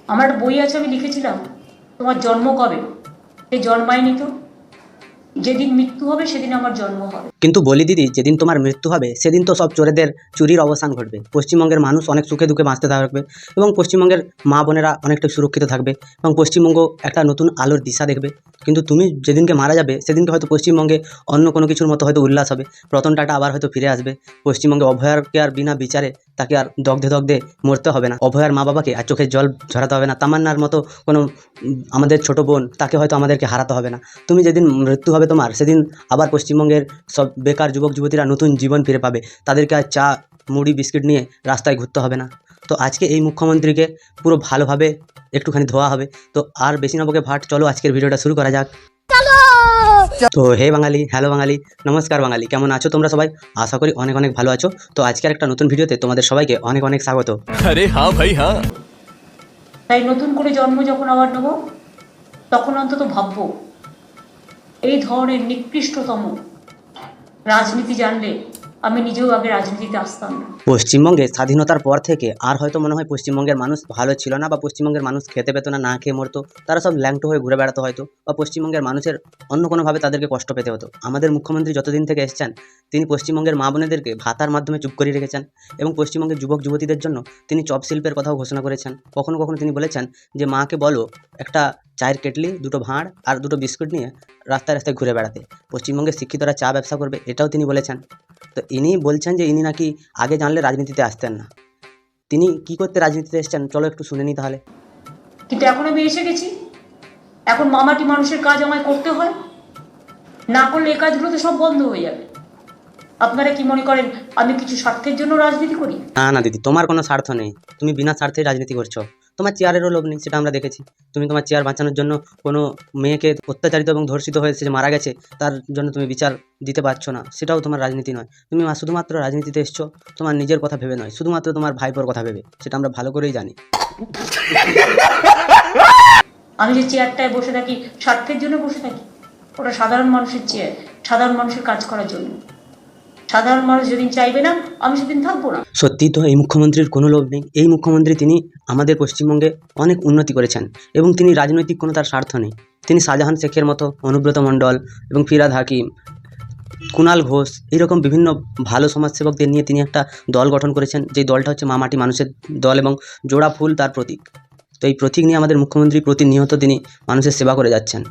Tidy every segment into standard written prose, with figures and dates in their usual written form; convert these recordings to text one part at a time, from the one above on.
আমার একটা বই আছে, আমি লিখেছিলাম তোমার জন্ম কবে, সে জন্মায়নি তো। যেদিন মৃত্যু হবে সেদিন আমার জন্ম হবে। কিন্তু বলি দিদি, যেদিন তোমার মৃত্যু হবে সেদিন তো সব চোরেদের চুরির অবসান ঘটবে, পশ্চিমবঙ্গের মানুষ অনেক সুখে দুঃখে বাঁচতে থাকবে এবং পশ্চিমবঙ্গের মা বোনেরা অনেকটা সুরক্ষিত থাকবে এবং পশ্চিমবঙ্গ একটা নতুন আলোর দিশা দেখবে। কিন্তু তুমি যেদিনকে মারা যাবে সেদিনকে হয়তো পশ্চিমবঙ্গে অন্য কোনো কিছুর মতো হয়তো উল্লাস হবে, রতন টাটা আবার হয়তো ফিরে আসবে। পশ্চিমবঙ্গে অভয়ারকে আর বিনা বিচারে তাকে আর দগ্ধে দগ্ধে মরতে হবে না, অভয়ার মা বাবাকে আর চোখের জল ঝরাতে হবে না, তামান্নার মতো কোনো আমাদের ছোট বোন তাকে হয়তো আমাদেরকে হারাতে হবে না। তুমি যেদিন মৃত্যু হবে তোমার সেদিন আবার পশ্চিমবঙ্গের সব বেকার যুবক যুবতীরা নতুন জীবন ফিরে পাবে, তাদেরকে আর চা মুড়ি বিস্কিট নিয়ে রাস্তায় ঘুরতে হবে না। তো আজকে এই মুখ্যমন্ত্রীকে পুরো ভালোভাবে একটুখানি ধোয়া হবে। তো আর বেশি না বকে ভাট, চলো আজকের ভিডিওটা শুরু করা যাক। তো হে বাঙালি, হ্যালো বাঙালি, নমস্কার বাঙালি, কেমন আছো তোমরা সবাই? আশা করি অনেক অনেক ভালো আছো। তো আজকের একটা নতুন ভিডিওতে তোমাদের সবাইকে অনেক অনেক স্বাগত। अरे हाँ भाई हाँ। তাই নতুন করে জন্ম যখন আবার নেব, তখন অন্তত ভাববো এই ধরনের নিকৃষ্টতম রাজনীতি জানলে আমি নিজেও আগে রাজনীতিতে আসতাম না। পশ্চিমবঙ্গে স্বাধীনতার পর থেকে আর হয়তো মনে হয় পশ্চিমবঙ্গের মানুষ ভালো ছিল না, বা পশ্চিমবঙ্গের মানুষ খেতে পেতো না, না খেয়ে মরতো, তারা সব ল্যাংটো হয়ে ঘুরে বেড়াতো হয়তো, বা পশ্চিমবঙ্গের মানুষের অন্য কোনোভাবে তাদেরকে কষ্ট পেতে হতো। আমাদের মুখ্যমন্ত্রী যতদিন থেকে এসেছেন তিনি পশ্চিমবঙ্গের মা বোনেদেরকে ভাতার মাধ্যমে চুপ করিয়ে রেখেছেন এবং পশ্চিমবঙ্গের যুবক যুবতীদের জন্য তিনি চপ শিল্পের কথাও ঘোষণা করেছেন। কখনো কখনো তিনি বলেছেন যে মাকে বলো একটা চায়ের কেটলি, দুটো ভাঁড় আর দুটো বিস্কুট নিয়ে রাস্তায় রাস্তায় ঘুরে বেড়াতে, পশ্চিমবঙ্গের শিক্ষিতরা চা ব্যবসা করবে, এটাও তিনি বলেছেন। তো ইনি বলছেন যে ইনি নাকি আগে জানলে রাজনীতিতে আসতেন না। তিনি কি করতে রাজনীতিতে এসেছেন চলো একটু শুনে নিই তাহলে। কিন্তু এখন আমি এসে গেছি, এখন মামাটি মানুষের কাজ আমায় করতে হয়, না করলে এই কাজগুলো তো সব বন্ধ হয়ে যাবে। আপনারা কি মনে করেন আমি কিছু স্বার্থের জন্য রাজনীতি করি? না না দিদি, তোমার কোনো স্বার্থ নেই, তুমি বিনা স্বার্থে রাজনীতি করছো। তোমার চেয়ারেরও লোভ নেই, সেটা আমরা দেখেছি। তুমি তোমার চেয়ার বাঁচানোর জন্য কোনো মেয়েকে অত্যাচারিত এবং ধর্ষিত হয়েছে, যে মারা গেছে, তার জন্য তুমি বিচার দিতে পারছো না, সেটাও তোমার রাজনীতি নয়। তুমি শুধুমাত্র রাজনীতিতে এসছো তোমার নিজের কথা ভেবে নয়, শুধুমাত্র তোমার ভাইপোর কথা ভেবে, সেটা আমরা ভালো করেই জানি। আমি যে চেয়ারটায় বসে থাকি স্বার্থের জন্য বসে থাকি? ওটা সাধারণ মানুষের চেয়ার, সাধারণ মানুষের কাজ করার জন্য। সাধারণ মানুষ যেদিন চাইবে না আমি সেদিন থাকবো না। সত্যি তো এই মুখ্যমন্ত্রীর কোনো লোভ নেই। এই মুখ্যমন্ত্রী তিনি আমাদের পশ্চিমবঙ্গে অনেক উন্নতি করেছেন এবং তিনি রাজনৈতিক কোনো তার স্বার্থ নেই। তিনি শাহজাহান শেখের মতো, অনুব্রত মণ্ডল এবং ফিরহাদ হাকিম, কুণাল ঘোষ, এইরকম বিভিন্ন ভালো সমাজসেবকদের নিয়ে তিনি একটা দল গঠন করেছেন, যেই দলটা হচ্ছে মামাটি মানুষের দল এবং জোড়া ফুল তার প্রতীক। তো এই প্রতীক নিয়ে আমাদের মুখ্যমন্ত্রী প্রতিনিয়ত তিনি মানুষের সেবা করে যাচ্ছেন।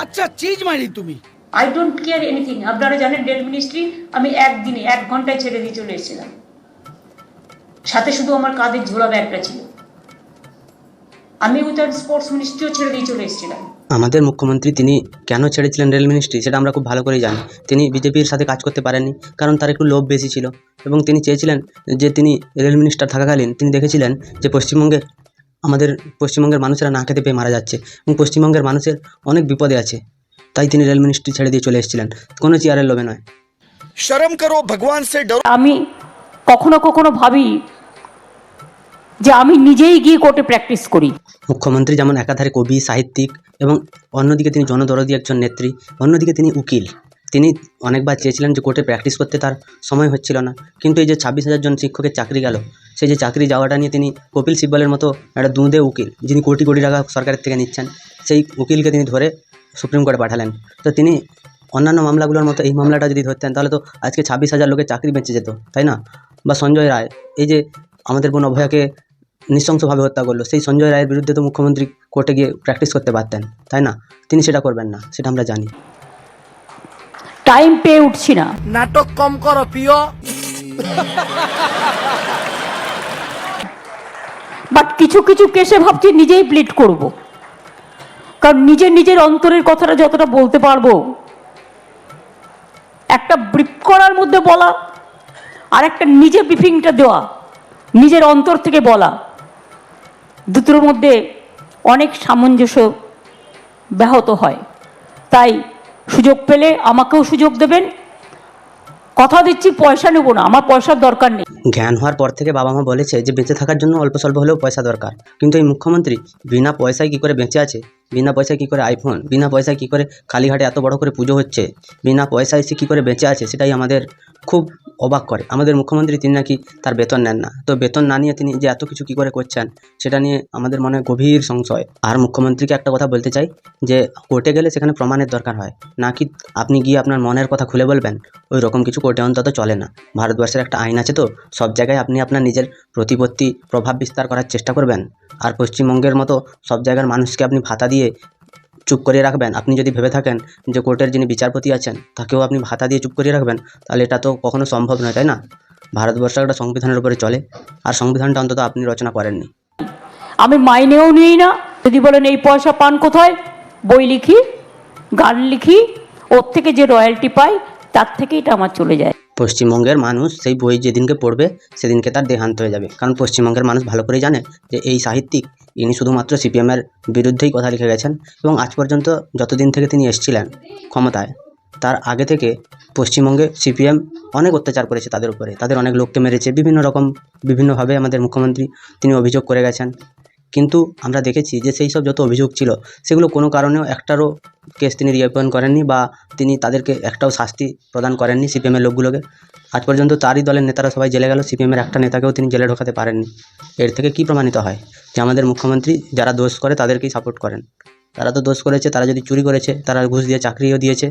আচ্ছা চিজ মারি তুমি। I don't care anything. আপনারা জানেন ডেট মিনিস্ট্রি আমি একদিনে 1 ঘন্টায় ছেড়ে দিয়ে চলে এসেছিলাম, সাথে শুধু আমার কাঁধের ঝোলা ব্যাগটা ছিল। আমি উইথআউট স্পোর্টস মিনিস্ট্রিও ছেড়ে দিয়ে চলে এসেছিলাম। আমাদের মুখ্যমন্ত্রী তিনি কেন ছেড়েছিলেন রেল মিনিস্ট্রি সেটা আমরা খুব ভালো করেই জানি। তিনি বিজেপির সাথে কাজ করতে পারেননি, কারণ তার একটু লোভ বেশি ছিল এবং তিনি চেয়েছিলেন যে তিনি রেল মিনিস্টার থাকাকালীন তিনি দেখেছিলেন যে আমাদের পশ্চিমবঙ্গের মানুষেরা না খেতে পেয়ে মারা যাচ্ছে এবং পশ্চিমবঙ্গের মানুষের অনেক বিপদে আছে, তাই তিনি রেল মিনিস্ট্রি ছেড়ে দিয়ে চলে এসেছিলেন, কোনো চেয়ারের লোভে নয়। শরম করো, ভগবান সে ডরো। আমি কখনো কখনো ভাবি যে আমি নিজেই গিয়ে কোর্টে প্র্যাকটিস করি। মুখ্যমন্ত্রী যেমন একাধারে কবি, সাহিত্যিক এবং অন্যদিকে তিনি জনদরদী একজন নেত্রী, অন্যদিকে তিনি উকিল। তিনি অনেকবার চেয়েছিলেন যে কোর্টে প্র্যাকটিস করতে, তার সময় হচ্ছিল না। কিন্তু এই যে 26,000 জন শিক্ষকের চাকরি গেল, সেই যে চাকরি যাওয়াটা নিয়ে তিনি কপিল সিব্বলের মতো একটা দুঁদে উকিল, যিনি কোটি কোটি টাকা সরকারের থেকে নিচ্ছেন, সেই উকিলকে তিনি ধরে সুপ্রিম কোর্টে পাঠালেন। তো তিনি অন্যান্য মামলাগুলোর মতো এই মামলাটা যদি ধরতেন তাহলে তো আজকে 26,000 লোকের চাকরি বেঁচে যেত, তাই না? বা সঞ্জয় রায়, এই যে আমাদের বোন অভয়াকে নৃশংসভাবে হত্যা করলো, সেই সঞ্জয় রায়ের বিরুদ্ধে তো মুখ্যমন্ত্রী কোর্টে গিয়ে প্র্যাকটিস করতে পারতেন, তাই না? তিনি সেটা করবেন না, সেটা আমরা জানি। টাইম পেয়ে উঠছি না। নাটক কম করো প্রিয়। বাট কিছু কিছু কেসে ভাবছি নিজেই প্লিট করব, কারণ নিজের অন্তরের কথাটা যতটা বলতে পারবো, একটা ব্রিফ করার মধ্যে বলা আর একটা নিজে ব্রিফিংটা দেওয়া, নিজের অন্তর থেকে বলা, দুটোর মধ্যে অনেক সামঞ্জস্য ব্যাহত হয়। তাই সুযোগ পেলে আমাকেও সুযোগ দেবেন। কথা দিচ্ছি পয়সা নেব না, আমার পয়সার দরকার নেই। জ্ঞান হওয়ার পর থেকে বাবা মা বলেছে যে বেঁচে থাকার জন্য অল্প স্বল্প হলেও পয়সা দরকার, কিন্তু এই মুখ্যমন্ত্রী বিনা পয়সায় কী করে বেঁচে আছে বিনা পয়সায় কী করে আইফোন, বিনা পয়সায় কী করে কালীঘাটে এত বড় করে পুজো হচ্ছে, বিনা পয়সায় সে কী করে বেঁচে আছে, সেটাই আমাদের খুব অবাক করে। আমাদের মুখ্যমন্ত্রী তিনি নাকি তার বেতন নেন না, তো বেতন না নিয়ে তিনি যে এত কিছু কী করে করছেন সেটা নিয়ে আমাদের মনে গভীর সংশয়। আর মুখ্যমন্ত্রীকে একটা কথা বলতে চাই যে কোর্টে গেলে সেখানে প্রমাণের দরকার হয়, নাকি আপনি গিয়ে আপনার মনের কথা খুলে বলবেন, ওই রকম কিছু কোর্টে অন্তত চলে না। ভারতবর্ষের একটা আইন আছে, তো সব জায়গায় আপনি আপনার নিজের প্রতিপত্তি প্রভাব বিস্তার করার চেষ্টা করবেন। আর পশ্চিমবঙ্গের মতো সব জায়গার মানুষকে আপনি ভাতা দিয়ে চুপ করিয়ে রাখবেন। আপনি যদি ভেবে থাকেন যে কোর্টের যিনি বিচারপতি আছেন তাকেও আপনি ভাতা দিয়ে চুপ করিয়ে রাখবেন, তাহলে এটা তো কখনো সম্ভব নয়, তাই না? ভারতবর্ষ একটা সংবিধানের উপরে চলে, আর সংবিধানটা অন্তত আপনি রচনা করেননি। আমি মাইনেও নিই না। যদি বলেন এই পয়সা পান কোথায়, বই লিখি, গান লিখি, ওর থেকে যে রয়্যালটি পাই তার থেকে এটা আমার চলে যায়। পশ্চিমবঙ্গের মানুষ সেই বই যেদিনকে পড়বে সেদিনকে তার দেহান্ত হয়ে যাবে, কারণ পশ্চিমবঙ্গের মানুষ ভালো করেই জানে যে এই সাহিত্যিক ইনি শুধুমাত্র সিপিএমের বিরুদ্ধেই কথা লিখে গেছেন, এবং আজ পর্যন্ত যতদিন থেকে তিনি এসেছিলেন ক্ষমতায় তার আগে থেকে পশ্চিমবঙ্গে সিপিএম অনেক অত্যাচার করেছে তাদের উপরে, তাদের অনেক লোককে মেরেছে, বিভিন্নভাবে আমাদের মুখ্যমন্ত্রী তিনি অভিযোগ করে গেছেন। কিন্তু আমরা দেখেছি যে সেই সব যত অভিযোগ ছিল সেগুলো কোনো কারণেও একটারও কেস তিনি রিওপেন করেননি, বা তিনি তাদেরকে একটাও শাস্তি প্রদান করেননি সিপিএমের লোকগুলোকে। আজ পর্যন্ত তারই দলের নেতারা সবাই জেলে গেল, সিপিএমের একটা নেতাকেও তিনি জেলে ঢোকাতে পারেননি। এর থেকে কি প্রমাণিত হয় যে আমাদের মুখ্যমন্ত্রী যারা দোষ করে তাদেরকেই সাপোর্ট করেন। তারা তো দোষ করেছে, তারা যদি চুরি করেছে, তারা ঘুষ দিয়ে চাকরিও দিয়েছে।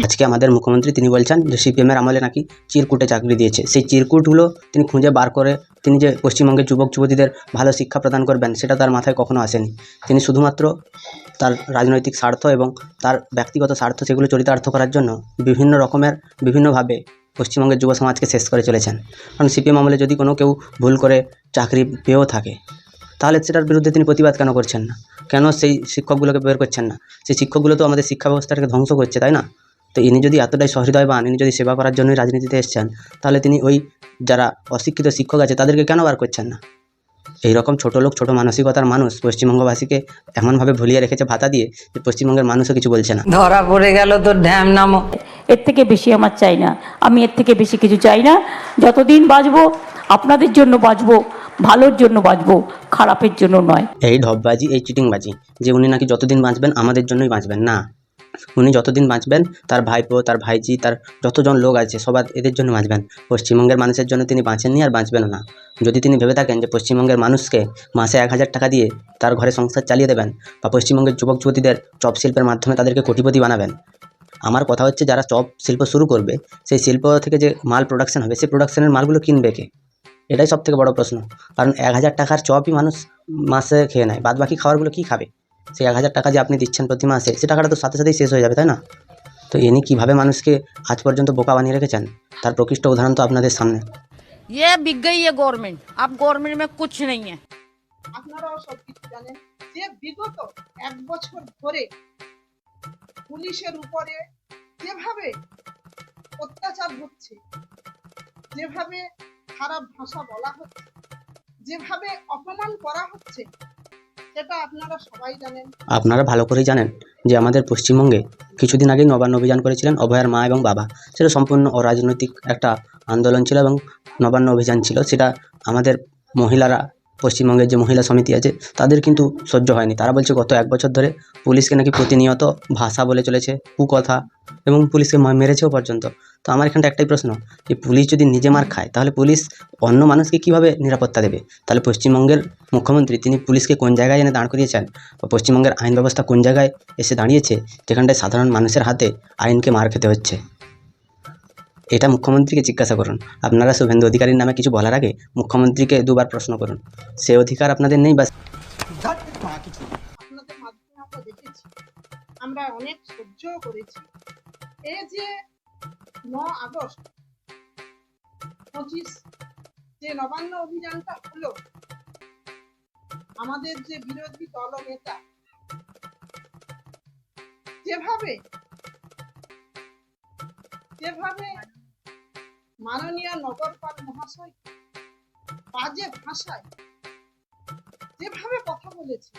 আজকে আমাদের মুখ্যমন্ত্রী তিনি বলছেন যে সিপিএমের আমলে নাকি চিরকুটে চাকরি দিয়েছে। সেই চিরকুটগুলো তিনি খুঁজে বার করে তিনি যে পশ্চিমবঙ্গের যুবক যুবতীদের ভালো শিক্ষা প্রদান করবেন সেটা তার মাথায় কখনো আসেনি। তিনি শুধুমাত্র তার রাজনৈতিক স্বার্থ এবং তার ব্যক্তিগত স্বার্থ সেগুলো চরিতার্থ করার জন্য বিভিন্নভাবে পশ্চিমবঙ্গের যুব সমাজকে শেষ করে চলেছেন। কারণ সিপিএম আমলে যদি কোনো কেউ ভুল করে চাকরি পেয়েও থাকে তাহলে সেটার বিরুদ্ধে তিনি প্রতিবাদ কেন করছেন না? কেন সেই শিক্ষকগুলোকে বের করছেন না? সেই শিক্ষকগুলো তো আমাদের শিক্ষা ব্যবস্থাটাকে ধ্বংস করছে, তাই না? তো ইনি যদি এতটাই সহৃদয়বান, ইনি যদি সেবা করার জন্যই রাজনীতিতে এসেছেন, তাহলে তিনি ওই যারা অশিক্ষিত শিক্ষক আছে তাদেরকে কেন বার করছেন না? এইরকম ছোটো লোক, ছোটো মানসিকতার মানুষ পশ্চিমবঙ্গবাসীকে এমনভাবে ভুলিয়ে রেখেছে ভাতা দিয়ে যে পশ্চিমবঙ্গের মানুষও কিছু বলছে না। ধরা পড়ে গেল তো ঢ্যাম নামো। এর থেকে বেশি আমার চাই না, আমি এর থেকে বেশি কিছু চাই না। যতদিন বাঁচবো আপনাদের জন্য বাঁচবো, ভালোর জন্য বাঁচবো, খারাপের জন্য নয়। এই ঢপবাজি, এই চিটিংবাজি যে উনি নাকি যতদিন বাঁচবেন আমাদের জন্যই বাঁচবেন, না। উনি যতদিন বাঁচবেন তার ভাইপো, তার ভাইজি, তার যতজন লোক আছে সবার এদের জন্য বাঁচবেন। পশ্চিমবঙ্গের মানুষের জন্য তিনি বাঁচেননি আর বাঁচবেনও না। যদি তিনি ভেবে থাকেন যে পশ্চিমবঙ্গের মানুষকে মাসে 1000 টাকা দিয়ে তার ঘরে সংসার চালিয়ে দেবেন, বা পশ্চিমবঙ্গের যুবক যুবতীদের চপ শিল্পের মাধ্যমে তাদেরকে কোটিপতি বানাবেন, আমার কথা হচ্ছে যারা চপ শিল্প শুরু করবে সেই শিল্প থেকে যে মাল প্রোডাকশন হবে সেই প্রোডাকশনের মালগুলো কিনবে কে? এটাই সবথেকে বড় প্রশ্ন। কারণ 1000 টাকার চপই মানুষ মাসে খেয়ে নেয়, বাদ বাকি খাবারগুলো কী খাবে? সেই 1000 টাকা যে আপনি দিচ্ছেন প্রতি মাসে, সে টাকাটা তো সাথে সাথেই শেষ হয়ে যাবে, তাই না? তো ইনি কীভাবে মানুষকে আজ পর্যন্ত বোকা বানিয়ে রেখেছেন তার প্রকৃষ্ট উদাহরণ তো আপনাদের সামনে। ये बिक गई है गवर्नमेंट, अब गवर्नमेंट में कुछ नहीं है। আপনারাও সবকিছু জানেন যে বিগত 1 বছর ধরে পুলিশের উপরে যেভাবে অত্যাচার হচ্ছে, যেভাবে খারাপ ভাষা বলা হচ্ছে, যেভাবে অপমান করা হচ্ছে, সেটা আপনারা সবাই জানেন। আপনারা ভালো করেই জানেন যে আমাদের পশ্চিমবঙ্গে কিছুদিন আগেই নবান্ন অভিযান করেছিলেন অভয়ার মা এবং বাবা। সেটা সম্পূর্ণ অরাজনৈতিক একটা আন্দোলন ছিল এবং নবান্ন অভিযান ছিল। সেটা আমাদের মহিলারা, পশ্চিমবঙ্গের যে মহিলা সমিতি আছে তাদের কিন্তু সহ্য হয়নি। তারা বলছে গত 1 বছর ধরে পুলিশকে নাকি প্রতিনিয়ত ভাষা বলে চলেছে, কুকথা, এবং পুলিশকে মেরেছেও পর্যন্ত। তো আমার এখানটা একটাই প্রশ্ন, যে পুলিশ যদি নিজে মার খায় তাহলে পুলিশ অন্য মানুষকে কীভাবে নিরাপত্তা দেবে? তাহলে পশ্চিমবঙ্গের মুখ্যমন্ত্রী তিনি পুলিশকে কোন জায়গায় এনে দাঁড় করিয়েছেন, বা পশ্চিমবঙ্গের আইন ব্যবস্থা কোন জায়গায় এসে দাঁড়িয়েছে যেখানটায় সাধারণ মানুষের হাতে আইনকে মার খেতে হচ্ছে? এটা মুখ্যমন্ত্রীকে জিজ্ঞাসা করুন। আপনারা শুভেন্দু অধিকারীর নামে কিছু বলার আগে মুখ্যমন্ত্রীকে দুবার প্রশ্ন করুন। সে অধিকার আপনাদের নেই, বা আপনাদের মাধ্যমে আমরা দেখেছি, আমরা অনেক সহ্যও করেছি। এই যে 9 আগস্ট 25 যে নবান্ন অভিযানটা হলো, আমাদের যে বিরোধী দলনেতা যেভাবে মাননীয় নগরপাল মহাশয় বাজে ভাষায় যেভাবে কথা বলেছে,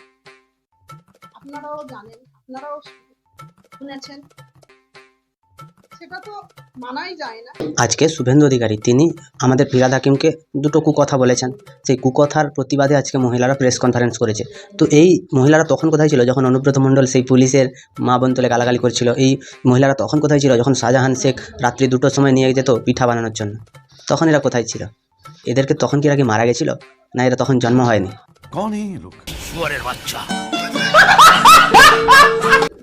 আপনারাও জানেন, আপনারাও শুনেছেন সেটা তো মানাই যায় না। আজকে শুভেন্দু অধিকারী তিনি আমাদের ফিরহাদ হাকিমকে দুটো কুকথা বলেছেন। সেই কুকথার প্রতিবাদে আজকে মহিলারা প্রেস কনফারেন্স করেছে। তো এই মহিলারা তখন কোথায় ছিল যখন অনুব্রত মণ্ডল সেই পুলিশের মা বোন তুলে গালাগালি করছিল? এই মহিলারা তখন কোথায় ছিল যখন শাহজাহান শেখ রাত্রি 2টোর সময় নিয়ে যেত পিঠা বানানোর জন্য? তখন এরা কোথায় ছিল? এদেরকে তখন কি এরা কি মারা গেছিল, না এরা তখন জন্ম হয়নি? कौन है ये लोग?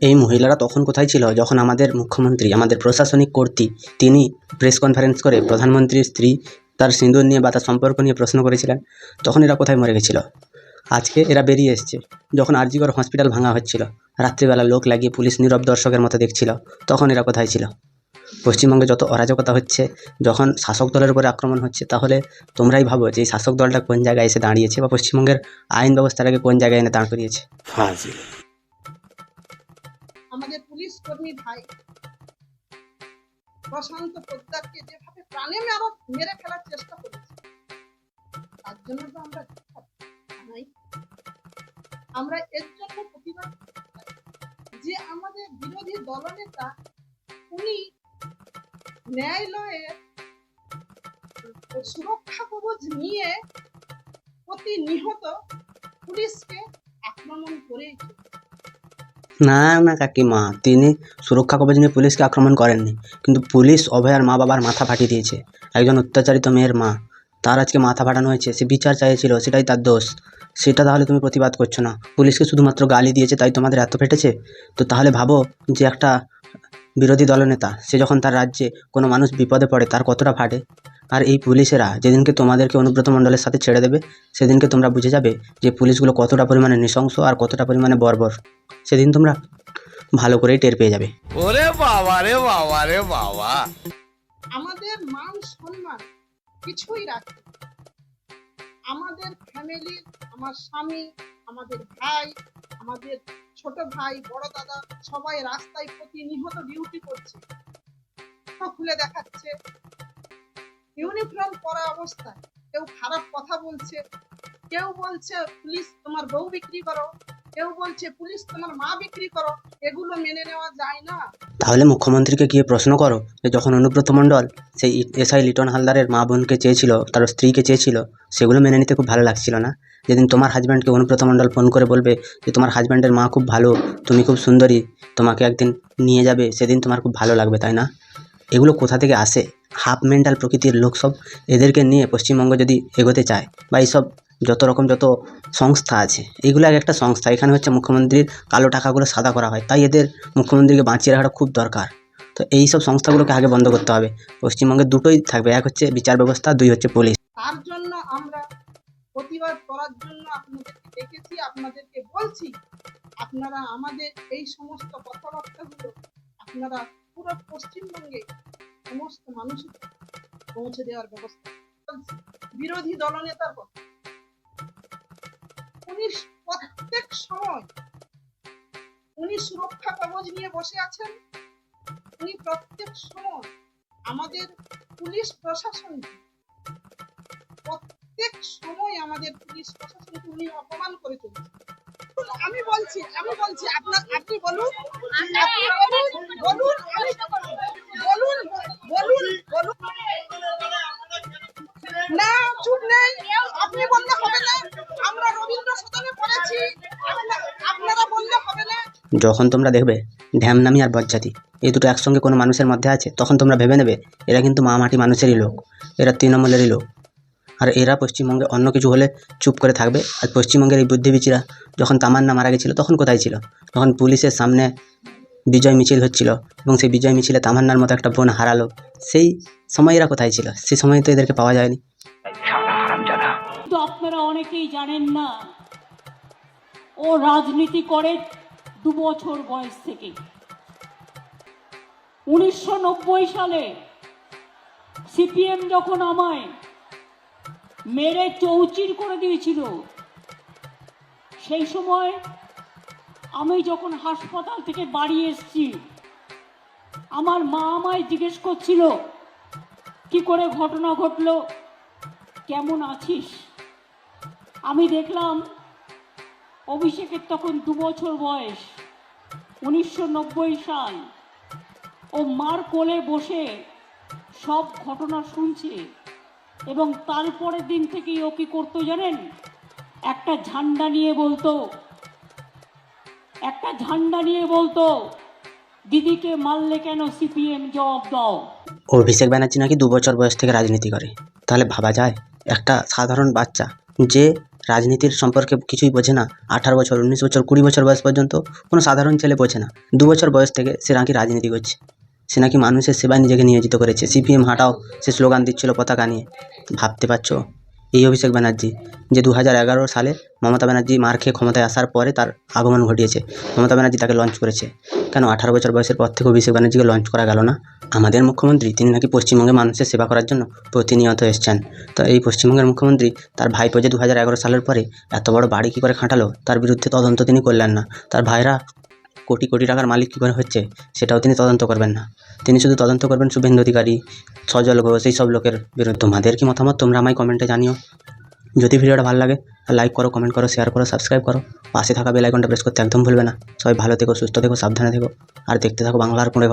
এই মহিলারা তখন কোথায় ছিল যখন আমাদের মুখ্যমন্ত্রী, আমাদের প্রশাসনিক কর্তৃ, তিনি প্রেস কনফারেন্স করে প্রধানমন্ত্রীর স্ত্রী তার সিঁদুর নিয়ে বা তার সম্পর্ক নিয়ে প্রশ্ন করেছিলেন? তখন এরা কোথায় মরে গেছিল? আজকে এরা বেরিয়ে এসছে যখন আরজিকর হসপিটাল ভাঙা হচ্ছিল, রাত্রিবেলা লোক লাগিয়ে পুলিশ নীরব দর্শকের মতো দেখছিল, তখন এরা কোথায় ছিল? পশ্চিমবঙ্গে যত অরাজকতা হচ্ছে, যখন শাসক দলের উপরে আক্রমণ হচ্ছে, তাহলে তোমরাই ভাবো যে এই শাসক দলটা কোন জায়গায় এসে দাঁড়িয়েছে বা পশ্চিমবঙ্গের আইন ব্যবস্থাটাকে কোন জায়গায় এনে দাঁড় করিয়েছে। আমাদের পুলিশ কর্মী ভাই প্রশান্ত পোদ্দারকে যেভাবে প্রাণে মেরে ফেলার চেষ্টা করেছে, তার জন্য তো আমরা জানাই। আমরা এর জন্য প্রতিবাদ করতে চাই যে আমাদের বিরোধী দলনেতা উনি ন্যায়ালয়ের সুরক্ষা কবচ নিয়ে প্রতিনিহত পুলিশকে আক্রমণ করেছে। না কাকিমা, তিনি সুরক্ষা কবচ নিয়ে পুলিশকে আক্রমণ করেননি, কিন্তু পুলিশ অভয়ার মা বাবার মাথা ফাটিয়ে দিয়েছে। একজন অত্যাচারিত মেয়ের মা, তার আজকে মাথা ফাটানো হয়েছে, সে বিচার চাইছিল, সেটাই তার দোষ। সেটা তাহলে তুমি প্রতিবাদ করছো না? পুলিশকে শুধুমাত্র গালি দিয়েছে তাই তোমাদের এত ফেটেছে? তো তাহলে ভাবো যে একটা বিরোধী দলনেতা, সে যখন তার রাজ্যে কোনো মানুষ বিপদে পড়ে তার কতটা ফাটে। আর এই পুলিশেরা যেদিনকে তোমাদেরকে অনুব্রত মণ্ডলের সাথে ছেড়ে দেবে, সেদিনকে তোমরা বুঝে যাবে যে পুলিশগুলো কতটা পরিমাণে নৃশংস আর কতটা পরিমাণে বর্বর। সেদিন তোমরা ভালো করেই টের পেয়ে যাবে। ওরে বাবা রে বাবা রে বাবা! আমাদের মান সম্মান কিছুই রাখে। আমাদের ফ্যামিলি, আমার স্বামী, আমাদের ভাই, আমাদের ছোট ভাই, বড় দাদা সবাই রাস্তায় প্রতিনিহত ডিউটি করছে, খুলে দেখাচ্ছে, ইউনিফর্ম পরা অবস্থায় কেউ খারাপ কথা বলছে, কেউ বলছে পুলিশ তোমার বউ বিক্রি করো, কেউ বলছে পুলিশ তোমার মা বিক্রি করো। এগুলো মেনে নেওয়া যায় না। তাহলে মুখ্যমন্ত্রীকে গিয়ে প্রশ্ন করো যে যখন অনুব্রত মণ্ডল সেই এসআই লিটন হালদারের মা বোনকে চেয়েছিল, তার স্ত্রীকে চেয়েছিল, সেগুলো মেনে নিতে খুব ভালো লাগছিল না? যেদিন তোমার হাজব্যান্ডকে অনুব্রত মণ্ডল ফোন করে বলবে যে তোমার হাজব্যান্ডের মা খুব ভালো, তুমি খুব সুন্দরী, তোমাকে একদিন নিয়ে যাবে, সেদিন তোমার খুব ভালো লাগবে, তাই না? এগুলো কোথা থেকে আসে? হাফ মেন্টাল প্রকৃতির লোক সব। এদেরকে নিয়ে পশ্চিমবঙ্গ যদি এগোতে চায়, বা এইসব যত সংস্থা আছে, এইগুলো এক একটা সংস্থা। এখানে হচ্ছে মুখ্যমন্ত্রীর কালো টাকাগুলো সাদা করা হয়, তাই এদের মুখ্যমন্ত্রীকে বাঁচিয়ে রাখাটা খুব দরকার। তো এই সব সংস্থাগুলোকে আগে বন্ধ করতে হবে। পশ্চিমবঙ্গে দুটোই থাকবে, এক হচ্ছে বিচার ব্যবস্থা, দুই হচ্ছে পুলিশ। তার জন্য আমরা প্রতিবাদ করার জন্য আপনাদেরকে ডেকেছি, আপনাদেরকে বলছি আপনারা আমাদের এই সমস্ত কথাবার্তাগুলো আপনারা পুরো পশ্চিমবঙ্গে সমস্ত মানুষের পৌঁছে দেওয়ার ব্যবস্থা করছি। বিরোধী দলনেতার কথা, উনি প্রত্যেক সময় উনি সুরক্ষা কবচ নিয়ে বসে আছেন। উনি প্রত্যেক সময় আমাদের পুলিশ প্রশাসনকে, প্রত্যেক সময় আমাদের পুলিশ প্রশাসনকে উনি অপমান করে চলেছেন। আমি বলছি আপনি বলুন, না চুপ নেই, আপনি বললে হবে না। আমরা রবীন্দ্র সদনে পড়েছি, আপনারা বললে হবে না। যখন তোমরা দেখবে ঢ্যামনামি আর বজ্জাতি এই দুটো একসঙ্গে কোনো মানুষের মধ্যে আছে, তখন তোমরা ভেবে নেবে এরা কিন্তু মা মাটি মানুষেরই লোক, এরা তৃণমূলেরই লোক। আর এরা পশ্চিমবঙ্গে অন্য কিছু হলে চুপ করে থাকবে। আর পশ্চিমবঙ্গের এই বুদ্ধিবীচিরা যখন তামান্না মারা গেছিলো তখন কোথায় ছিল? যখন পুলিশের সামনে বিজয় মিছিল হচ্ছিল এবং সেই বিজয় মিছিলে তামান্নার মতো একটা বোন হারালো, সেই সময় এরা কোথায় ছিল? সেই সময় তো এদেরকে পাওয়া যায়নি। কিন্তু আপনারা অনেকেই জানেন না, ও রাজনীতি করে 2 বছর বয়স থেকে। 1990 সালে সিপিএম যখন আমায় মেরে চৌচির করে দিয়েছিল, সেই সময় আমি যখন হাসপাতাল থেকে বাড়ি এসেছি, আমার মা আমায় জিজ্ঞেস করছিল কি করে ঘটনা ঘটলো, কেমন আছিস? আমি দেখলাম অভিষেকের তখন 2 বছর বয়স, 1990 সাল। ও মার কোলে বসে সব ঘটনা শুনছে এবং তারপরের দিন থেকেই ও কি করতো জানেন, একটা ঝান্ডা নিয়ে বলতো দিদিকে মারলে কেন সিপিএম জবাব দাও। অভিষেক ব্যানার্জি নাকি 2 বছর বয়স থেকে রাজনীতি করে। তাহলে ভাবা যায় একটা সাধারণ বাচ্চা যে রাজনীতির সম্পর্কে কিছুই বোঝে না, 18 বছর 19 বছর 20 বছর বয়স পর্যন্ত কোনো সাধারণ ছেলে বোঝে না, 2 বছর বয়স থেকে সে নাকি রাজনীতি করছে। সে নাকি মানুষের সেবায় নিজেকে নিয়োজিত করেছে। সিপিএম হাঁটাও সে স্লোগান দিচ্ছিল পতাকা নিয়ে। ভাবতে পারছো এই অভিষেক ব্যানার্জি যে 2011 সালে মমতা ব্যানার্জি মার খেয়ে ক্ষমতায় আসার পরে তার আগমন ঘটিয়েছে, মমতা ব্যানার্জি তাকে লঞ্চ করেছে। কেন 18 বছর বয়সের পর থেকে অভিষেক ব্যানার্জিকে লঞ্চ করা গেল না? আমাদের মুখ্যমন্ত্রী তিনি নাকি পশ্চিমবঙ্গে মানুষের সেবা করার জন্য প্রতিনিয়ত এসছেন। তো এই পশ্চিমবঙ্গের মুখ্যমন্ত্রী তার ভাইপো যে 2011 সালের পরে এত বড় বাড়ি কী করে খাটালো তার বিরুদ্ধে তদন্ত তিনি করলেন না। তার ভাইরা কোটি কোটি টাকার মালিক কী করে হচ্ছে সেটাও তিনি তদন্ত করবেন না। তিনি শুধু তদন্ত করবেন শুভেন্দু অধিকারী, সজল ঘোষ, এই সব লোকের বিরুদ্ধে। তোমাদের কি মতামত তোমরা আমায় কমেন্টে জানিও। যদি ভিডিওটা ভালো লাগে লাইক করো, কমেন্ট করো, শেয়ার করো, সাবস্ক্রাইব করো, পাশে থাকা বেল আইকনটা প্রেস করতে একদম ভুলবে না। সবাই ভালো থেকো, সুস্থ থেকো, সাবধানে থেকো আর দেখতে থাকো বাংলার কোণে।